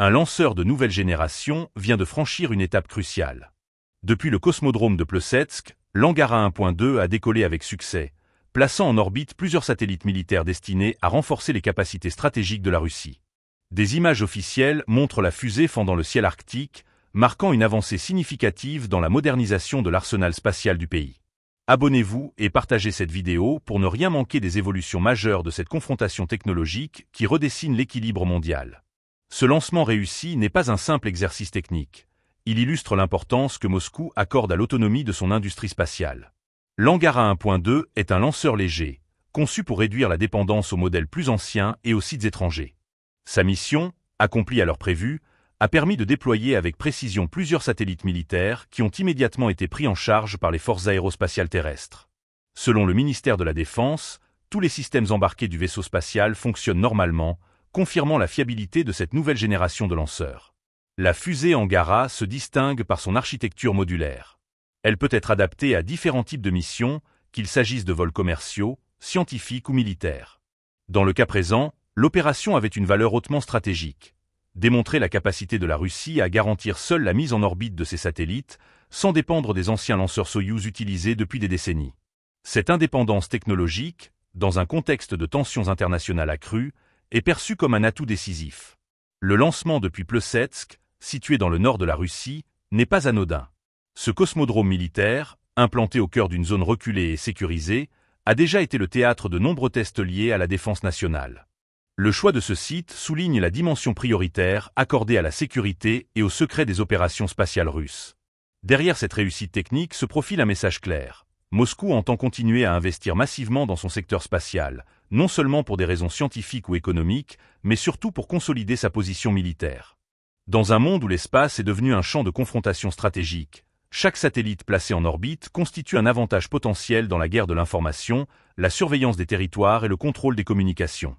Un lanceur de nouvelle génération vient de franchir une étape cruciale. Depuis le cosmodrome de Plesetsk, l'Angara 1.2 a décollé avec succès, plaçant en orbite plusieurs satellites militaires destinés à renforcer les capacités stratégiques de la Russie. Des images officielles montrent la fusée fendant le ciel arctique, marquant une avancée significative dans la modernisation de l'arsenal spatial du pays. Abonnez-vous et partagez cette vidéo pour ne rien manquer des évolutions majeures de cette confrontation technologique qui redessine l'équilibre mondial. Ce lancement réussi n'est pas un simple exercice technique. Il illustre l'importance que Moscou accorde à l'autonomie de son industrie spatiale. L'Angara 1.2 est un lanceur léger, conçu pour réduire la dépendance aux modèles plus anciens et aux sites étrangers. Sa mission, accomplie à l'heure prévue, a permis de déployer avec précision plusieurs satellites militaires qui ont immédiatement été pris en charge par les forces aérospatiales terrestres. Selon le ministère de la Défense, tous les systèmes embarqués du vaisseau spatial fonctionnent normalement, confirmant la fiabilité de cette nouvelle génération de lanceurs. La fusée Angara se distingue par son architecture modulaire. Elle peut être adaptée à différents types de missions, qu'il s'agisse de vols commerciaux, scientifiques ou militaires. Dans le cas présent, l'opération avait une valeur hautement stratégique. Démontrer la capacité de la Russie à garantir seule la mise en orbite de ses satellites, sans dépendre des anciens lanceurs Soyouz utilisés depuis des décennies. Cette indépendance technologique, dans un contexte de tensions internationales accrues, est perçue comme un atout décisif. Le lancement depuis Plesetsk, situé dans le nord de la Russie, n'est pas anodin. Ce cosmodrome militaire, implanté au cœur d'une zone reculée et sécurisée, a déjà été le théâtre de nombreux tests liés à la défense nationale. Le choix de ce site souligne la dimension prioritaire accordée à la sécurité et au secret des opérations spatiales russes. Derrière cette réussite technique se profile un message clair. Moscou entend continuer à investir massivement dans son secteur spatial, non seulement pour des raisons scientifiques ou économiques, mais surtout pour consolider sa position militaire. Dans un monde où l'espace est devenu un champ de confrontation stratégique, chaque satellite placé en orbite constitue un avantage potentiel dans la guerre de l'information, la surveillance des territoires et le contrôle des communications.